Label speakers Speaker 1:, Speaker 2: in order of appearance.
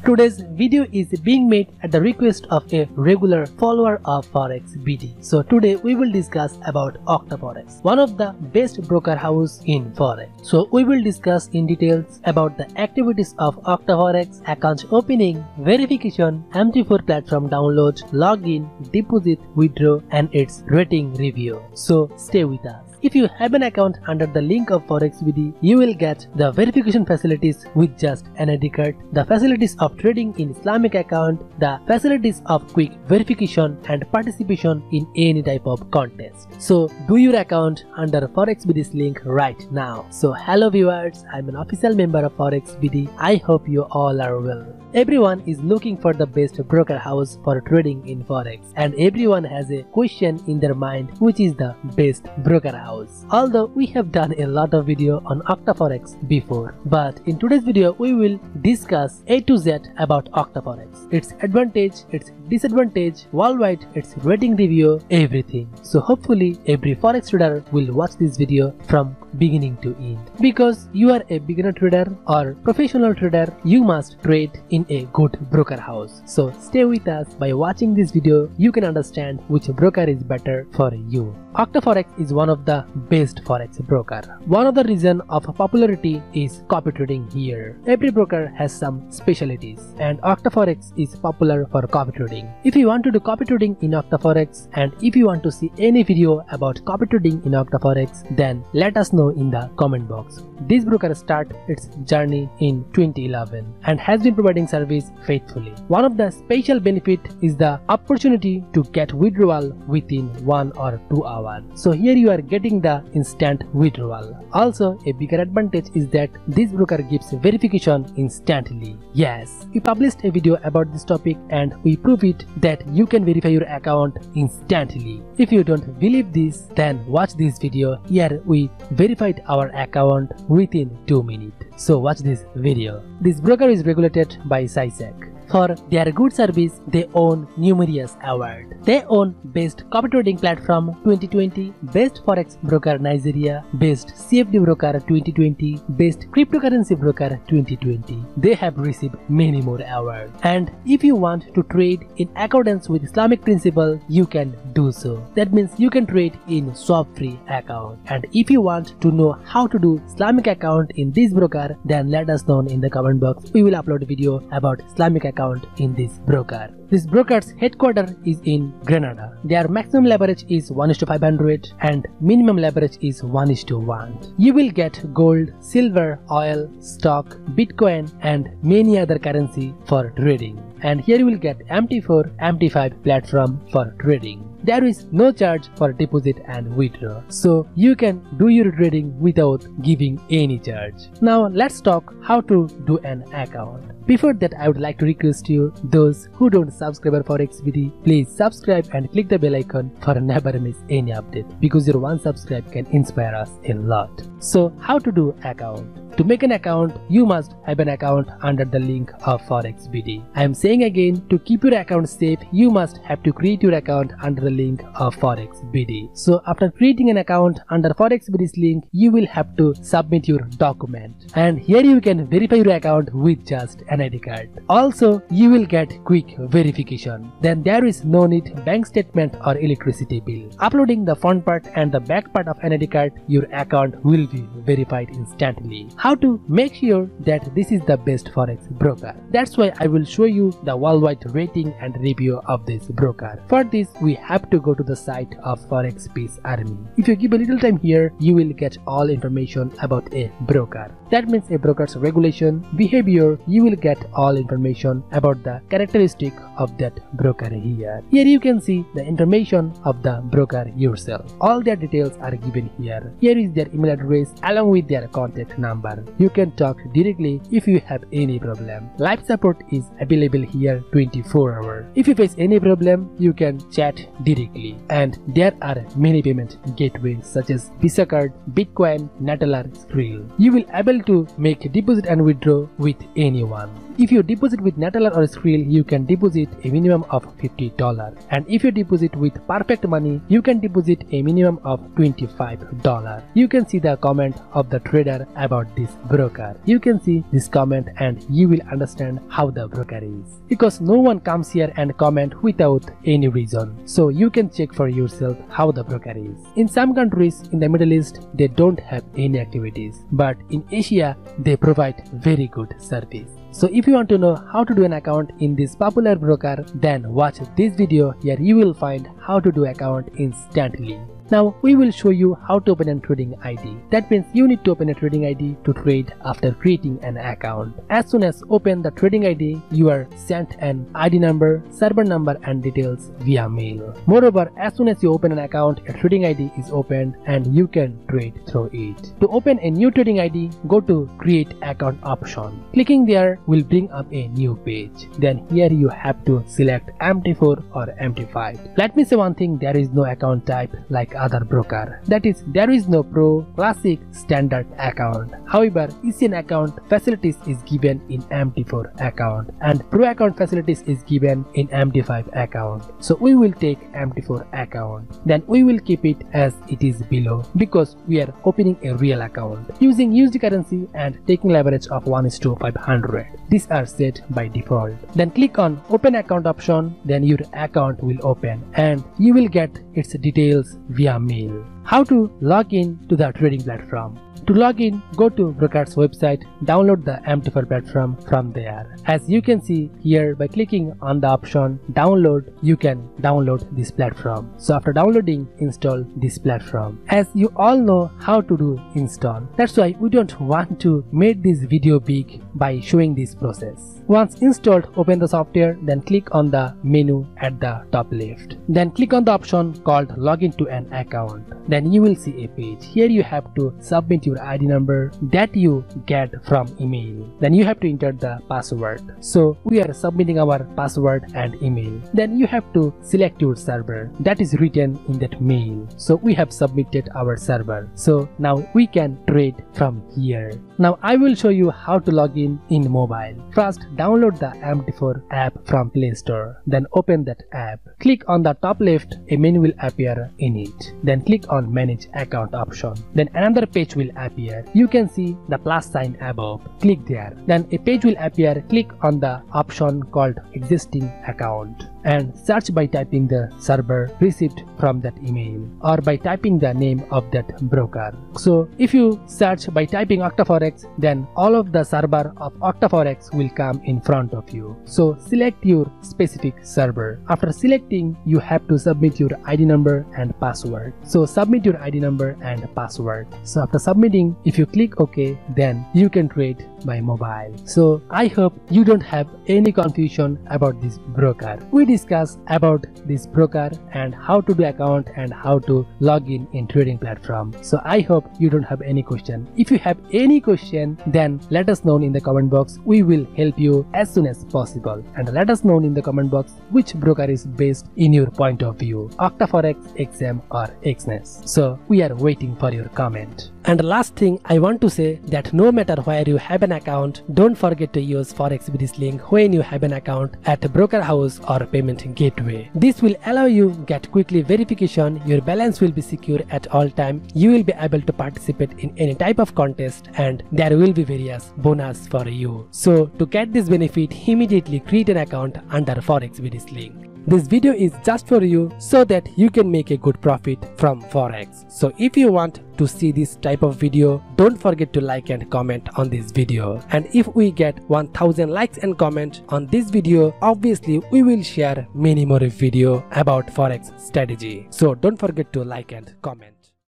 Speaker 1: Today's video is being made at the request of a regular follower of FOREX BD. So today we will discuss about OctaForex, one of the best broker house in Forex. So we will discuss in details about the activities of OctaForex, account opening, verification, Mt4 platform download, login, deposit, withdraw, and its rating review. So stay with us. If you have an account under the link of FOREX BD, you will get the verification facilities with just an ID card, the facilities of trading in Islamic account, the facilities of quick verification and participation in any type of contest. So do your account under FOREX BD's link right now. So hello viewers, I'm an official member of FOREX BD. I hope you all are well. Everyone is looking for the best broker house for trading in Forex, and everyone has a question in their mind, which is the best broker house. Although we have done a lot of video on OctaForex before, but in today's video we will discuss A to Z about OctaForex, its advantage, its disadvantage, worldwide, its rating review, everything. So hopefully every Forex trader will watch this video from beginning to end. Because you are a beginner trader or professional trader, you must trade in a good broker house. So stay with us. By watching this video, you can understand which broker is better for you. OctaForex is one of the best Forex broker. One of the reason of popularity is copy trading here. Every broker has some specialties, and OctaForex is popular for copy trading. If you want to do copy trading in OctaForex, and if you want to see any video about copy trading in OctaForex, then let us know in the comment box. This broker started its journey in 2011 and has been providing service faithfully. One of the special benefit is the opportunity to get withdrawal within 1 or 2 hours. So here you are getting the instant withdrawal. Also, a bigger advantage is that this broker gives verification instantly. Yes, we published a video about this topic and we prove it that you can verify your account instantly. If you don't believe this, then watch this video. Here we verified our account within 2 minutes. So watch this video. This broker is regulated by SISEC. For their good service, they own numerous awards. They own Best Copy Trading Platform 2020, Best Forex Broker Nigeria, Best CFD Broker 2020, Best Cryptocurrency Broker 2020. They have received many more awards. And if you want to trade in accordance with Islamic principle, you can do so. That means you can trade in swap-free account. And if you want to know how to do Islamic account in this broker, then let us know in the comment box. We will upload a video about Islamic account in this broker. This broker's headquarters is in Grenada. Their maximum leverage is 1:500 and minimum leverage is 1:1. You will get gold, silver, oil, stock, Bitcoin and many other currency for trading. And here you will get Mt4, Mt5 platform for trading. There is no charge for deposit and withdraw, so you can do your trading without giving any charge. Now let's talk how to do an account. Before that, I would like to request you, those who don't subscribe to FOREX BD, please subscribe and click the bell icon for never miss any update, because your one subscribe can inspire us a lot. So how to do account? To make an account, you must have an account under the link of FOREX BD. I am saying again, to keep your account safe, you must have to create your account under the link of FOREX BD. So after creating an account under FOREX BD's link, you will have to submit your document. And here you can verify your account with just an ID card. Also, you will get quick verification. Then there is no need bank statement or electricity bill. Uploading the front part and the back part of an ID card, your account will be verified instantly. How to make sure that this is the best Forex broker? That's why I will show you the worldwide rating and review of this broker. For this, we have to go to the site of Forex Peace Army. If you give a little time here, you will get all information about a broker. That means a broker's regulation, behavior. You will get all information about the characteristic of that broker here. Here you can see the information of the broker yourself. All their details are given here. Here is their email address along with their contact number. You can talk directly if you have any problem. Live support is available here 24 hours. If you face any problem, you can chat directly. And there are many payment gateways such as Visa card, Bitcoin, Neteller, Skrill. You will able to make deposit and withdraw with anyone. If you deposit with Neteller or Skrill, you can deposit a minimum of $50. And if you deposit with Perfect Money, you can deposit a minimum of $25. You can see the comment of the trader about this broker. You can see this comment and you will understand how the broker is. Because no one comes here and comment without any reason. So you can check for yourself how the broker is. In some countries in the Middle East, they don't have any activities. But in Asia, they provide very good service. So if you want to know how to do an account in this popular broker, then watch this video. Here you will find how to do account instantly. Now we will show you how to open a trading ID. That means you need to open a trading ID to trade after creating an account. As soon as open the trading ID, you are sent an ID number, server number and details via mail. Moreover, as soon as you open an account, a trading ID is opened and you can trade through it. To open a new trading ID, go to create account option. Clicking there will bring up a new page. Then here you have to select Mt4 or Mt5. Let me say one thing, there is no account type like other broker. That is, there is no Pro, Classic, Standard account. However, ICM account facilities is given in Mt4 account and Pro account facilities is given in Mt5 account. So we will take Mt4 account. Then we will keep it as it is below because we are opening a real account using USD currency and taking leverage of 1:500. These are set by default. Then click on open account option. Then your account will open and you will get its details via mail. How to log in to the trading platform? To log in, go to broker's website, download the Mt4 platform from there. As you can see here, by clicking on the option download, you can download this platform. So after downloading, install this platform. As you all know how to do install, that's why we don't want to make this video big by showing this process. Once installed, open the software, then click on the menu at the top left. Then click on the option called login to an account. Then you will see a page. Here you have to submit your ID number that you get from email. Then you have to enter the password. So we are submitting our password and email. Then you have to select your server that is written in that mail. So we have submitted our server. So now we can trade from here. Now I will show you how to log in mobile. First, download the Mt4 app from Play Store. Then open that app. Click on the top left, a menu will appear in it. Then click on manage account option. Then another page will appear. You can see the plus sign above. Click there. Then a page will appear. Click on the option called existing account and search by typing the server received from that email or by typing the name of that broker. So if you search by typing OctaForex, then all of the server of OctaForex will come in front of you. So select your specific server. After selecting, you have to submit your ID number and password. So submit your ID number and password. So after submitting, if you click OK, then you can trade by mobile. So I hope you don't have any confusion about this broker. We discuss about this broker and how to do account and how to log in trading platform. So I hope you don't have any question. If you have any question, then let us know in the comment box. We will help you as soon as possible. And let us know in the comment box which broker is best in your point of view, OctaForex, XM or XNES. So we are waiting for your comment. And last thing I want to say that no matter where you have an account, don't forget to use FOREX BD's link when you have an account at a broker house or payment gateway. This will allow you get quickly verification, your balance will be secure at all time, you will be able to participate in any type of contest and there will be various bonus for you. So to get this benefit, immediately create an account under FOREX BD's link. This video is just for you so that you can make a good profit from Forex. So if you want to see this type of video, don't forget to like and comment on this video. And if we get 1000 likes and comment on this video, obviously we will share many more video about Forex strategy. So don't forget to like and comment.